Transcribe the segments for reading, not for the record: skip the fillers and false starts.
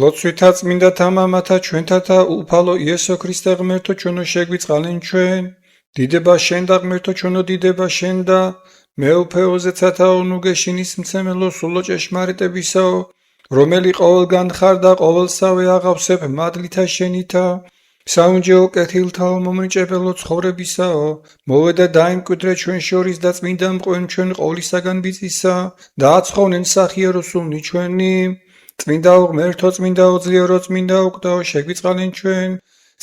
ლოცვითა წმინდა თამამათა ჩვენთათა უფალო იესო ქრისტე ღმერთო ჩვენო შეგვიწყალენ ჩვენ დიდება შენ და ღმერთო ჩვენო დიდება შენ და მეუფეოზეცათა უნუგეშინის მცემელო სულო ჭეშმარიტებისაო რომელი ყოველგან ხარ და ყოველსავე აღავსებ მადლითა შენითა საუნჯეო კეთილთაო მომრიჭებელო ცხოვრებისაო მოვედა დაიმკვიდრე ჩვენ შორის და წმინდა მყვენ ჩვენ ყოვლისაგან ბიწისა და აცხოვნენ სახიერო სუნი ჩვენი წმინდაო ღმერთო წმინდაო ძლიერო წმინდაო უკდაო შეგვიწყალენ ჩვენ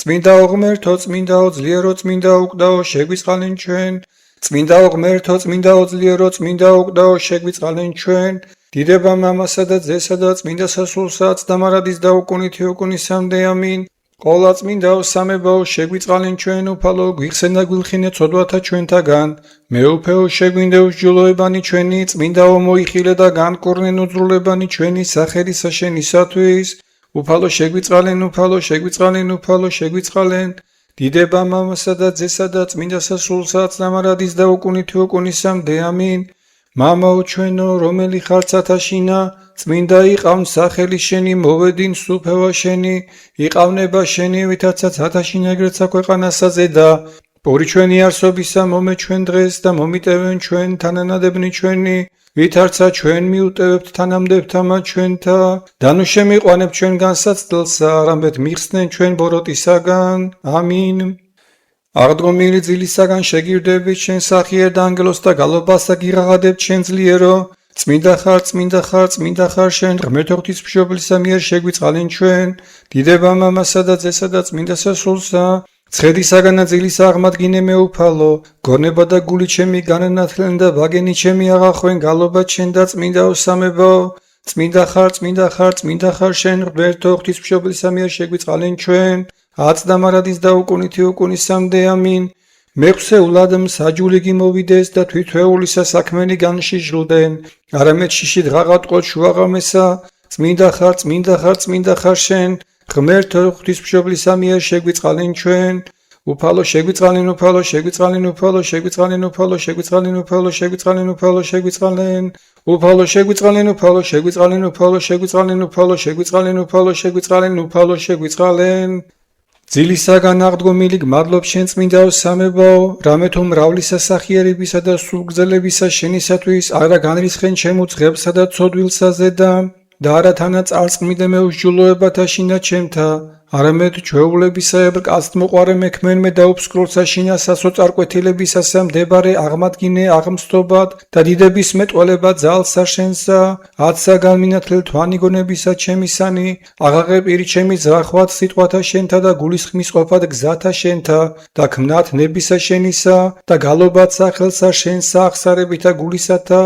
წმინდაო ღმერთო წმინდაო ძლიერო წმინდაო უკდაო შეგვიწყალენ ჩვენ წმინდაო ღმერთო წმინდაო ძლიერო წმინდაო უკდაო შეგვიწყალენ ჩვენ დიდება მამასა და ძესა და წმინდა სასულსაც და მარადის და უკუნითი უკუნისამდე ამინ ყოლა წმინდაო სამებაო შეგვიწყალენ ჩვენ უფალო გვიხსენ და გვილხინე ცოდვათა ჩვენთაგან მეუფეო შეგვინდე უსჯულოებანი ჩვენი წმინდაო მოიხილე და განკურნენ უძრულებანი ჩვენი სახელისა შენისათვის უფალო შეგვიწყალენ დიდება მამასა და ძესა და წმინდა სასულსაც და მარადის და უკუნითი უკუნისამდე ამინ მამაო ჩვენო რომელი ხარ ცათაშინა წმინდა იყავნ სახელი შენი მოვე딘 სუფევა შენი იყავნება შენი ვითაცა ცათაშინა ეგრეცა ქვეყანასა ზედა პური ჩვენი არსობისა მომე ჩვენ დღეს და მომიტევენ ჩვენ თანანადებნი ჩვენი ვითარცა ჩვენ მიუტევებთ თანამდებთამა ჩვენთა და ნუ შემიყვანებ ჩვენ განსაცდელსა არამედ მიხსნენ ჩვენ ბოროტისაგან ამინ აღდგომილი ძილისაგან შეგირდებით შენ სახიერ და ანგელოს და გალობასა გიღაღადებთ შენ ძლიერო წმინდა ხარ შენ ღმერთო ღვთისმშობლისა მიერ შეგვიწყალენ ჩვენ დიდება მამასა და ძესა და წმინდა სასულსა ცხედისაგანა ძილისა აღმადგინე მეუფალო გონება და გული ჩემი განანათლენ და ბაგენი ჩემი აღახვენ გალობა შენ და წმინდაო სამებაო წმინდა ხარ შენ ღმერთო ღვთისმშობლისა მიერ შეგვიწყალენ ჩვენ აცდა მარადის და უკუნითი უკუნისამდე ამინ მეხსეულად მსაჯული გიმოვიდეს და თვითვეულისა საქმენი განშიჟლდენ არამედ შიში დღაღატყოთ შუაღამესა წმინდა ხარ შენ ღმერთო ღვთისმშობლისა მიერ შეგვიწყალენ ჩვენ უფალო შეგვიწყალენ ძილისაგან აღდგომილი გმადლობ შენ წმინდაო სამებაო რამე თუ მრავლისა სახიერებისა და სულგრძელებისა შენისათვის არა განრისხენ ჩემო ძღებსა და ცოდვილსა ზედა და არა თანა წარწყმიდე მეუსჯულოებათა შინა ჩემთა არამედ ჩვეულებისა ებრკაცთ მოყარე მექმენმე და უფსკროლსა შინა სასოწარკვეთილებისასა მდებარე აღმადგინე აღმსთობად და დიდების მეტყველება ძალსა შენსა აცსა განმინათლელ თვანიგონებისა ჩემისანი აღაღე პირი ჩემი ძრახვად სიტყვათა შენთა და გულისხმის ყოფად გზათა შენთა და ქმნათ ნებისა შენისა და გალობად სახელსა შენსა აღსარებითა გულისათა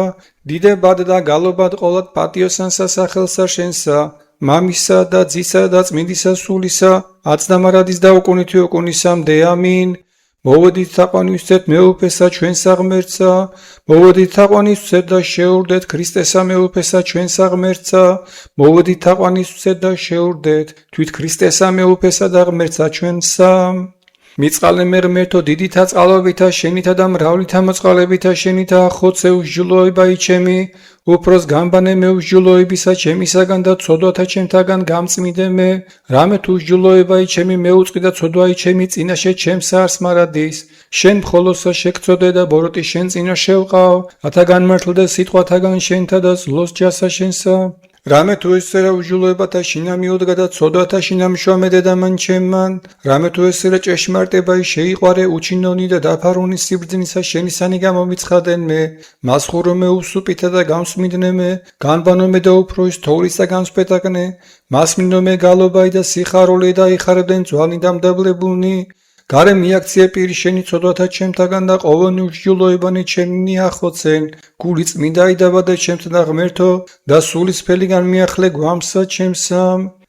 დიდებად და გალობად ყოლად პატიოსანსა სახელსა შენსა მამისა და ძისა და წმინდისა სულისა აცდა მარადის და უკუნითი უკუნისამდე ამინ მოვედით თაყვანისცეთ მეუფესა ჩვენსა ღმერთსა მოვედით თაყვანისცეთ და შეურდეთ ქრისტესა მეუფესა ჩვენსა ღმერთსა მოვედით თაყვანისცეთ და შეურდეთ თვით ქრისტესა მეუფესა და ღმერთსა ჩვენსა მიწყალე მე ღმერთო დიდითა წყალობითა შენითა და მრავლითა მოწყალებითა შენითა ხოცე უსჯულოებაი ჩემი უფროს გამბანე მე უსჯულოებისა ჩემისაგან და ცოდვათა ჩემთაგან გამწმიდე მე რამე თუ უსჯულოებაი ჩემი მეუწყი და ცოდვაი ჩემი წინაშე ჩემსა არს მარადის შენ მხოლოსა შეგწოდე და ბოროტი შენ წინა შევყავ რათა განმართლდე სიტყვათაგან შენთა და ზლოს ჯასა შენსა რამე თუ ესერა უსჯულოებათა შინა მიუდგა და ცოდვათა შინა მშვამედე და მან ჩემმან რამე თუ ესერა ჭეშმარიტებაი შეიყვარე უჩინონი და დაფარუნი სიბრძნისა შენისანი გამომიცხადენ მე მასხურო მე უსუპითა და გამსმიდნე მე განბანო მე და უფროის თოვლისა გამსპეტაკნე მასმინო მე გალობაი და სიხარული და იხარებდნენ ძვალი დამდებლებულნი გარე მიაქციე პირი შენი ცოდვათა ჩემთაგან და ყოვონი უსჯულოებანი ჩემნი ახოცენ გული წმინდაი დაბადე ჩემთა და ღმერთო და სულისფელი განმიახლე გვამსა ჩემსა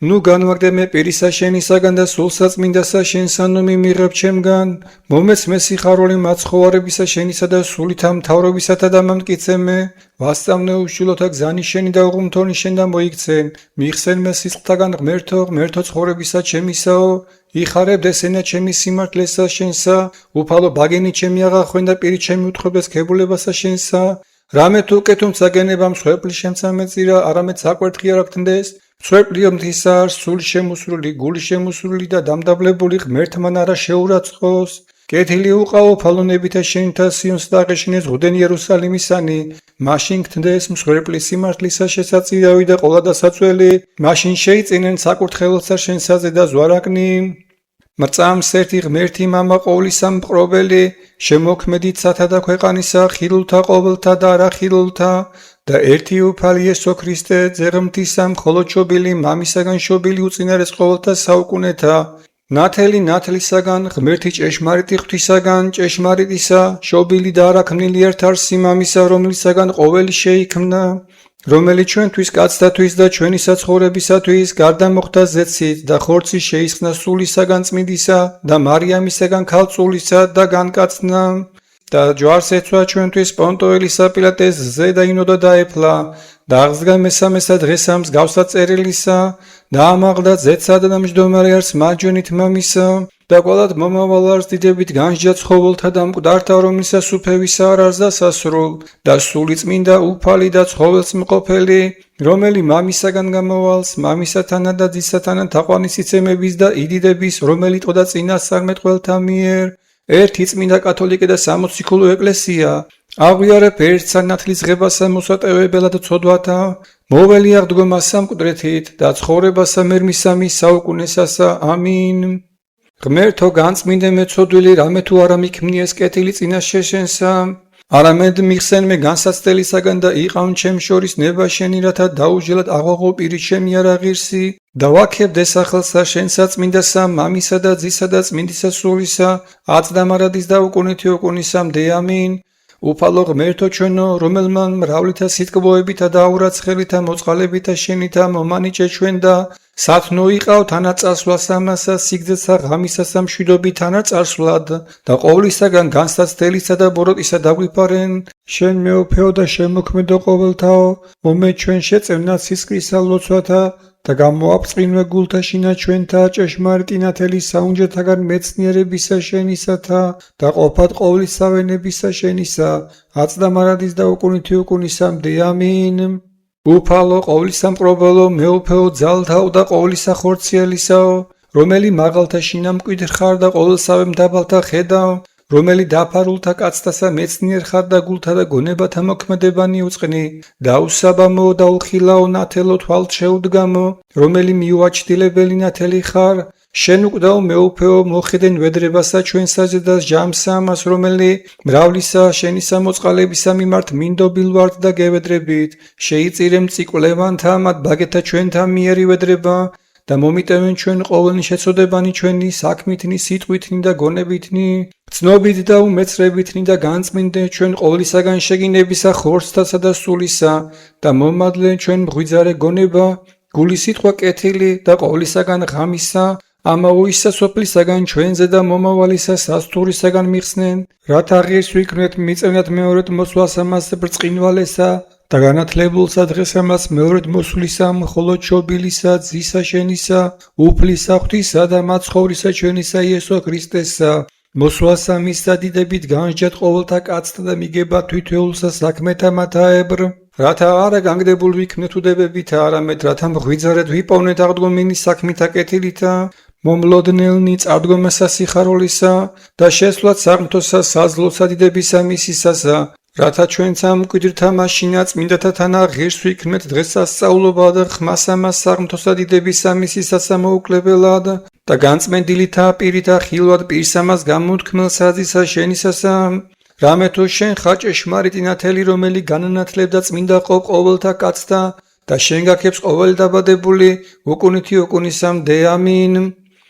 ნუ განვაგდე მე პირისა შენისაგან და სულსა წმინდასა შენსა ნუ მიმიღებ ჩემგან მომეც მე სიხარული მაცხოვარებისა შენისა და სულითა მთავრობისათა და მომტკიცე მე ვასწავლე უშილოთა გზანი შენი და უღმრთონი შენ და მოიქცენ მიხსენ მე სისხლთაგან ღმერთო ცხოვრებისა ჩემისაო იხარებ დესენა ჩემი სიმართლესა შენსა უფალო ბაგენი ჩემი აღახვენ და პირი ჩემი უთხრობდეს ქებულებასა შენსა რამე თუ კეთუმცა გენებამ სხვეპლი შემცამეწირა არამედ საკვერთხი არ აქტნდეს მსხვერპლიო მთისა არ სული შემოსრული, გული შემოსრული და დამდაბლებული ღმერთმან არა შეურაცხყოს. კეთილი უყავო ფალონებითა შენთა სიონს და აღეშინეს ღუდენ იერუსალიმისანი, მაშინ გთნდეს მსხვერპლის სიმართლისა შესაწირავი და ყოლა დასაწველი, მაშინ შეიწინენ საკურთხეველსა შენსაზე და ზვარაკნი. მრწამს ერთი ღმერთი მამა ყოვლისა მპყრობელი, შემოქმედიცათა და ქვეყანისა, ხილულთა ყოველთა და არა ხილულთა, და ერთი უფალი იესო ქრისტე, ძეღმთისა მხოლოდ შობილი, მამისაგან შობილი უწინარეს ყოველთა საუკუნეთა. ნათელი ნათლისაგან, ღმერთი ჭეშმარიტი ღვთისაგან, ჭეშმარიტისა, შობილი და არაქმნილი ერთ არს სიმამისა, რომლისაგან ყოველი შეიქმნა, რომელიც ჩვენთვის კაცთათვის და ჩვენი საცხოვრებისათვის გარდა მოხდა ზეცით და ხორცი შეისხნა სულისაგან წმინდისა და მარიამისაგან ქალწულისა და განკაცნა და ჯვარს ეცვა ჩვენთვის პონტოელისა პილატეს ზედა ინოდა დაეფლა და აღსდგა მესამესა დღესა მსგავსად წერილისა და ამაღლდა ზეცად და მჯდომარე არს მარჯვენით მამისა და ყველად მომავალ არს დიდებით განსჯა ცხოველთა და მკვდართა, რომლისას უფევისა არ არს დასასრულ და სული წმინდა უფალი და ცხოველს მყოფელი, რომელი მამისაგან გამოვალს, მამისათანა და ძისათანა თაყვანისიცემების და იდიდების, რომელი ტყოდა წინასწარმეტ ყველთა მიერ, ერთი წმინდა კათოლიკე და სამოციქულო ეკლესია, აღვიარებ ერთ სანათლის ღებასა მოსატევებელად ცოდვათა, მოველი აღდგომა სამკვდრეთით და ცხოვრებასა მერმისამი საუკუნესასა. ამინ. ღმერთო განწმინდე მეცოდვილი, რამე თუ არა მიქმნიეს კეთილი წინაშე შენსა, არამედ მიხსენმე განსაცდელისაგან და იყავ ჩემ შორის ნება შენი, რათა დაუჟელად აღვაღო პირი ჩემი არა ღირსი და ვაქებ დესახელსა შენსა წმინდასა, მამისა და ძისა და წმინდისა სულისა, აწდა მარადის და უკუნეთი უკუნისა. მდე ამინ. უფალო ღმერთო ჩვენო, რომელმან მრავლითა სიტყვოებითა და აურაცხელითა მოწყალებითა შენითა მომანიჭე ჩვენ და სათნო იყავ თანაწარსვლას ამასა სიგრძესა ღამისასა მშვიდობით თანაწარსვლად და ყოვლისაგან განსაცდელისა და ბოროტისა დაგვიფარენ, შენ მეუფეო და შემოქმედო ყოველთაო, მომე ჩვენ შეწევნა სისკრისა ლოცვათა და გამოაფწყინვე გულთა შინა ჩვენთა ჭეშმარიტი ნათელი საუნჯეთაგან მეცნიერებისა შენისათა და ყოფად ყოვლისავენებისა შენისა, აწდა მარადის და უკუნითი უკუნისა. მდე ამინ. უფალო ყოვლისამპყრობელო, მეუფეო ძალთაო და ყოვლისა ხორციელისაო, რომელი მაღალთა შინა მკვიდრ ხარ და ყოველსავე მდაბალთა ხედავ, რომელი დაფარულთა კაცთასა მეცნიერ ხარ და გულთა და გონებათა მოქმედებანი უწყნი და უსაბამო და უხილაო ნათელო თვალთ შეუდგამო, რომელი მიუაჩდილებელი ნათელი ხარ, შენ უკვდაო მეუფეო მოხედენ ვედრებასა ჩვენსაზე და ჯამსა ამას, რომელი მრავლისა შენისა მოწყალებისა მიმართ მინდობილ ვართ და გევედრებით, შეიწირე მწიკვლევანთა მათ ბაგეთა ჩვენთა მიერი ვედრება და მომიტევენ ჩვენ ყოველნი შეცოდებანი ჩვენი საქმითნი, სიტყვითნი და გონებითნი, ცნობით და უმეცრებითნი და განწმინდე ჩვენ ყოვლისაგან შეგინებისა ხორცთასა და სულისა და მომადლე ჩვენ მღვიძარე გონება, გული სიტყვა კეთილი და ყოვლისაგან ღამისა, ამაოისა სოფლისაგან ჩვენზე და მომავალისა სასთურისაგან მიხსნენ, რათა ღირს ვიქნეთ მიწევნად მეორედ მოსვლას ამას ბრწყინვალესა და განათლებულსა დღეს ამას მეორედ მოსვლისა, მხოლოდ შობილისა, ძისა შენისა, უფლისა ღვთისა და მაცხოვრისა ჩვენისა იესო ქრისტესა, მოსვლასა მისსა დიდებით განსჯათ ყოველთა კაცთა და მიგება თვითეულსა საქმეთა მათაებრ, რათა არა განგდებულ ვიქნეთ უდებებითა, არამედ რათა მღვიძარად ვიპოვნეთ აღდგომენი საქმითა კეთილითა, მომლოდნელნი წარდგომასა სიხაროლისა და შესვლად საღმრთოსა საზლოსა დიდებისა მისისასა, რათა ჩვენცა მკვიდრთა მაშინა წმინდათა თანა ღირს ვიქნეთ დღესასწაულობა და ხმას ამას საღმრთოსა დიდებისა მისისასა მოუკლებელად და განწმენდილითა პირითა ხილვად პირს ამას გამოთქმელ საძისა შენისასა, რამე თუ შენ ხარ ჭეშმარიტი ნათელი, რომელი განანათლებდა წმინდა ყოველთა კაცთა და შენ გაქებს ყოველი დაბადებული უკუნითი უკუნისა. მდე ამინ.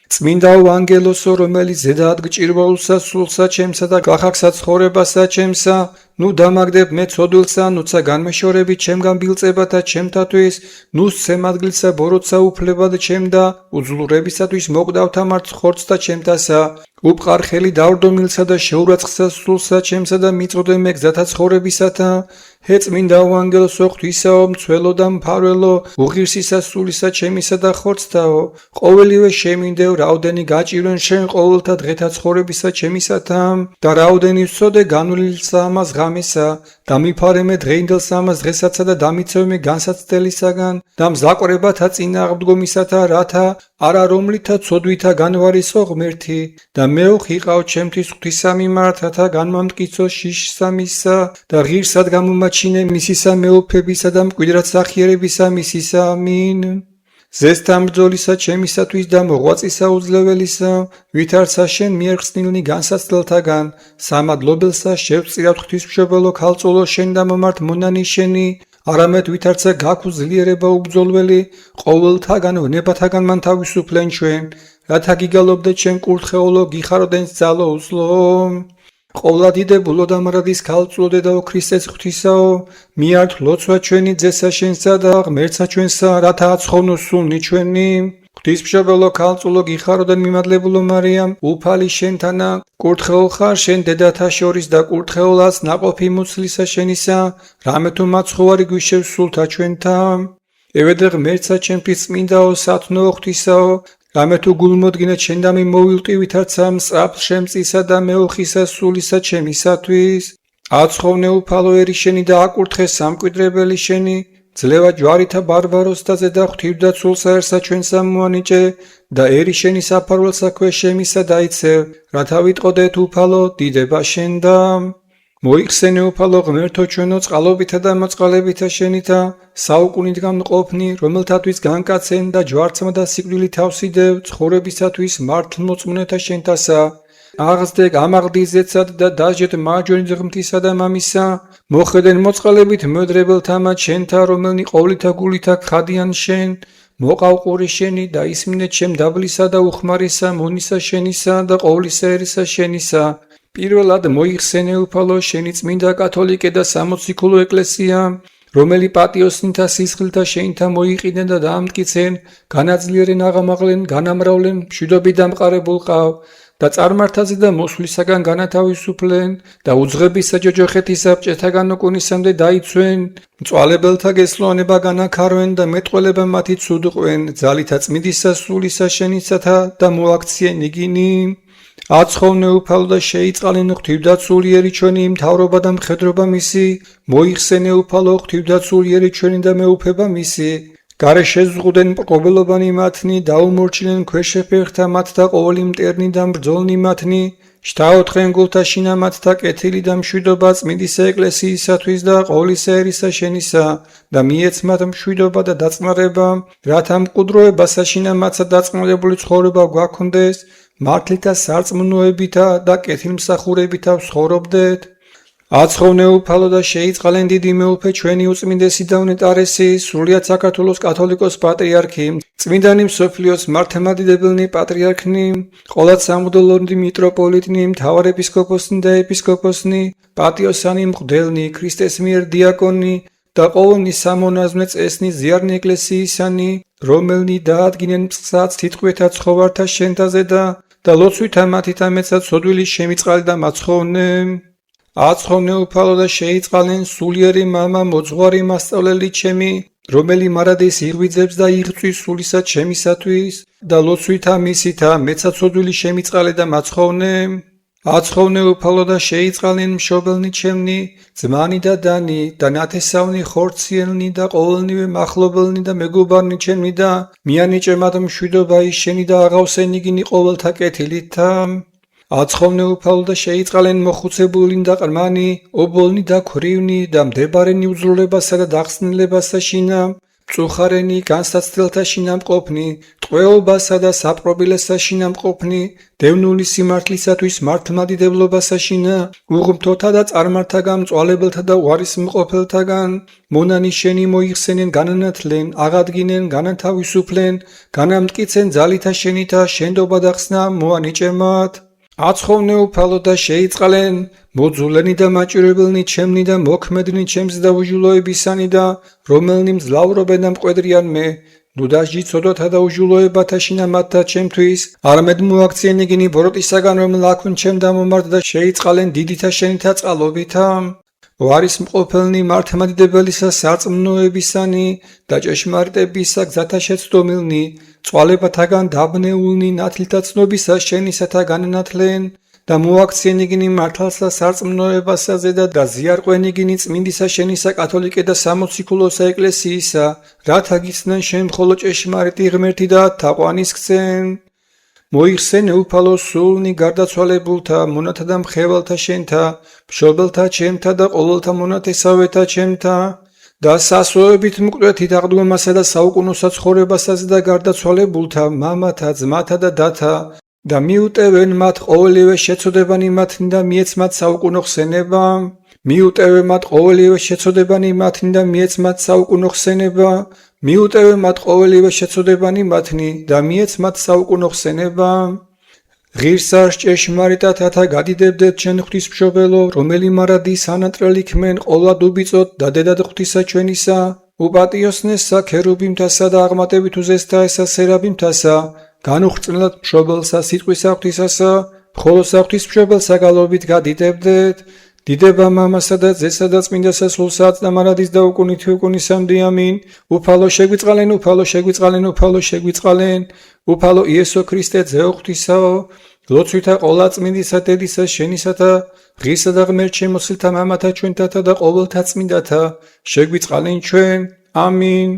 წმინდაო ანგელოსო, რომელიც ზედაად გჭირვაულსა სულსა ჩემსა და გახახსა ცხოვრებასა ჩემსა, ნუ დამაგდებ მე ცოდვილსა, ნუცა განმეშორებით ჩემგან ბილწებათა ჩემთათვის, ნუ სცემ ადგილსა ბოროტსა უფლებად ჩემ და უძლურებისათვის მოგდავთა მართ ხორცთა ჩემთასა, უპყარ ხელი დავრდომილსა და შეურაცხსა სულსა ჩემსა და მიწოდე მე გზათა ცხოვრებისათა, ჰე წმინდაო ანგელოსო ღვთისაო, მცველო და მფარველო, უღირსისა სულისა ჩემისა და ხორცთაო, ყოველივე შემინდევ რაოდენი გაჭირვენ შენ ყოველთა დღეთა ცხოვრებისა ჩემისათა და რაოდენი ვსოდე განვლილსა ამას ღამესა და მიფარემე დღეინდელს ამას დღესაცა და დამიცევმე განსაცდელისაგან და მზაკვრებათა წინააღმდგომისათა რათა არა რომლითა ცოდვითა განვარისო ღმერთი და მეოხ იყავ ჩემთვის ღვთისა მიმართ რათა განმამტკიცო შიშსა მისსა და ღირსად გამომაჩინე მისისა მეუფებისა და მკვიდრად სახიერებისა მისისა ამინ ზესთან ბრძოლისა ჩემისათვის და მოღვაწისა უძლეველისა ვითარცა შენ მიერ ხსნილნი განსაცდელთაგან სამადლობელსა შევწირავთ ღვთისმშობელო ქალწულო შენ და მომართ მონანი შენი არამედ ვითარცა გაქვთ ძლიერება უბრძოლველი ყოველთაგან ვნებათაგან მან თავისუფლენ ჩვენ რათა გიგალობდეთ შენ კურთხეულო გიხაროდენ ძალო უსლო ყოვლადიდებულო და მარადის ქალწულო დედაო ქრისტეს ღვთისაო მიართ ლოცვა ჩვენი ძესა შენსა და ღმერთსა ჩვენსა რათა აცხოვნო სულნი ჩვენი ღვთისმშობელო ქალწულო გიხაროდან მიმადლებულო მარიამ უფალი შენთანა კურთხეულ ხარ შენ დედათა შორის და კურთხეულაც ნაყოფი მუცლისა შენისა რამე თუ მაცხოვარი გვიშევ სულთა ჩვენთა ევედე ღმერთსა ჩემთვის წმინდაო სათნოო ღვთისაო რამე თუ გულმოდგინე შენდამი მოვილტი ვითარცა მსწრაფ შემწისა და მეოხისა სულისა ჩემისათვის აცხოვნე უფალო ერი შენი და აკურთხე სამკვიდრებელი შენი ძლევა ჯვარითა ბარბაროსთაზე და ღვთივდა სულსაერსა ჩვენსა მოანიჭე და ერი შენი საფარველსა ქვეშ შემისა დაიცევ რათა ვიტყოდეთ უფალო დიდება შენდა მოიხსენე უფალო ღმერთო ჩვენო წყალობითა და მოწყალებითა შენითა საუკუნით გამყოფნი რომელთათვის განკაცენ და ჯვარცმა და სიკვდილი თავსიდევ ცხოვრებისათვის მართლმოწმუნეთა შენთასა აღზრდ ამაღდიზეცად და დაჟეთ მარჯვენა ღმრთისა და მამისა მოხედენ მოწყალებით მოდრებელთა მათ შენთა რომელნი ყოვლითა გულითა ხადიან შენ მოყავ ყური შენი და ისმინეთ შენ დაბლისა და უხმარისა მონისა შენისა და ყოვლისა ერისა შენისა პირველად მოიხსენე უფალო შენი წმინდა კათოლიკე და სამოციქულო ეკლესია რომელი პატიოსნითა სისხლთა შენთა მოიყიდნენ და დაამტკიცენ განაძლიერენ აღამაღლენ განამრავლენ მშვიდობით დამყარებულყავ და წარმართაზე და მოსვლისაგან განათავისუფლენ და უძღებისა ჯოჯოხეთისა ბჭეთაგან უკუნისამდე დაიცვენ მწვალებელთა გესლოვანება განაქარვენ და მეტყველება მათი ცუდყვენ ძალითა წმინდისა სულისა შენისათა და მოაქციენ იგინი აცხოვნე უფალო და შეიწყალენ ღვთივდაცულიერი ჩვენი მთავრობა და მხედრობა მისი მოიხსენე უფალო ღვთივდაცულიერი ჩვენი და მეუფება მისი გარე შეზღუდენ მპყრობელობანი მათნი დაუმორჩილენ ქვეშეფერხთა მათ და ყოველი მტერნი და მბრძოლნი მათნი შთაოთხენ გულთა შინა მათთა კეთილი და მშვიდობა წმინდისა ეკლესიისათვის და ყოვლისა ერისა შენისა და მიეცმათ მშვიდობა და დაწნარება რათა მყუდროებასა შინა მათსა დაწნარებული ცხოვრება გვაქონდეს მართლითა სარწმუნოებითა და კეთილმსახურებითა ვცხოვრობდეთ აცხოვნე უფალო და შეიწყალენ დიდი მეუფე ჩვენი უწმინდესი და უნეტარესი სრულიად საქართველოს კათოლიკოს პატრიარქი წმინდანი მსოფლიოს მართლმადიდებელნი პატრიარქნი ყოლად სამღვდელოები მიტროპოლიტნი მთავარეპისკოპოსნი და ეპისკოპოსნი პატიოსანი მღვდელნი ქრისტეს მიერ დიაკონი და ყოველნი სამონაზვნე წესნი ზიარნი ეკლესიისანი რომელნი დაადგინენ მწყსած თითქმეთა ცხოვართა შენთაზე და ლოცვითა მათითა მეცად სოდვილი შემიწყალი და მაცხოვნე აცხოვნე უფალო და შეიწყალენ სულიერი მამა მოძღვარი მასწავლელი ჩემი რომელი მარადის იღბიძებს და იღწვის სულისა ჩემისათვის და ლოცვითა მისითა მეცად სოდვილი შემიწყალი და მაცხოვნე აცხოვნე უფალო და შეიწყალენ მშობელნი ჩემნი ძმანი და დანი და ნათესავნი ხორციელნი და ყოველნივე მახლობელნი და მეგობარნი ჩემნი და მიანიჭე მათ მშვიდობა ის შენი და აღავსენი გინი ყოველთა კეთილითა აცხოვნე უფალო და შეიწყალენ მოხუცებულნი და ყრმანი ობოლნი და ქვრივნი და მდებარენი უძლურებასა და დახსნილებასა შინა მწუხარენი განსაცდელთა შინა მყოფნი ტყვეობასა და საპყრობილესა შინა მყოფნი დევნული სიმართლისათვის მართლმადიდებლობასა შინა უღმრთოთა და წარმართაგან მწვალებელთა და უარისმყოფელთაგან მონანი შენი მოიხსენენ განანათლენ აღადგინენ განათავისუფლენ განამტკიცენ ძალითა შენითა შენდობა და ხსნა მოანიჭემათ აცხოვნე უფალო და შეიწყალენ მოძულენი და მაჭირებელნი ჩემნი და მოქმედნი ჩემს და უჟულოებისანი და რომელნი მძლავრობენ და მკვედრიან მე ნუდაჟი ცოდოთა და უჟულოებათა შინა მათთა ჩემთვის არამედ მოაქციენ იგინი ბოროტისაგან რომელ აქვენ ჩემ და მომართ და შეიწყალენ დიდითა შენითა წყალობითა ვარისმყოფელნი მართლმადიდებელისა სარწმუნოებისანი და ჭეშმარიტებისა გზათა შეცდომილნი წვალებათაგან დაბნეულნი ნათლთა ცნობისა შენისათა განანათლენ და მოაქცენიგინი მართალსა სარწმუნოებასაზე და ზიარყვენიგინი წმინდისა შენისა კათოლიკე და სამოციქულოსა ეკლესიისა, რათა გიცნან შენ მხოლოდ ჭეშმარიტი ღმერთი და თაყვანისკენ. მოიხსენე უფალო სულნი გარდაცვალებულთა, მონათა და მხევალთა შენთა, მშობელთა ჩემთა და ყოველთა მონათესავეთა ჩემთა და სასოებით მკვდრეთით აღდგომასა და საუკუნოსა ცხოვრებასაზე და გარდაცვალებულთა, მამათა, ძმათა და დათა და მიუტევენ მათ ყოველივე შეცოდებანი მათნი და მიეც მათ საუკუნო ხსენება. მიუტევე მათ ყოველივე შეცოდებანი მათნი და მიეც მათ საუკუნო ხსენება. მიუტევე მათ ყოველივე შეცოდებანი მათნი და მიეც მათ საუკუნო ხსენება. ღირსარს ჭეშმარიტად რათა გადიდებდეთ ჩვენ ღვთისმშობელო, რომელი მარადის ანატრელი ქმენ ყოვლად უბიწოთ და დედად ღვთისა ჩვენისა, უპატიოსნესსა ქერუბიმთასა და აღმატებით უზესთა ესა სერაბიმთასა, განუხრწნელად მშობელსა სიტყვისა ღვთისასა, მხოლოსა ღვთისმშობელსა გალობით გადიდებდეთ. დიდება მამასა და ძესა და წმინდასა სულსა და მარადის და უკუნითი უკუნისამდე ამინ. უფალო შეგვიწყალენ, უფალო შეგვიწყალენ, უფალო შეგვიწყალენ. უფალო იესო ქრისტე ძეო ღვთისაო, ლოცვითა ყოლა წმინდისა დედისა შენისათა, ღირსა და ღმერთ შემოსილთა მამათა ჩვენთათა და ყოველთა წმინდათა, შეგვიწყალენ ჩვენ. ამინ.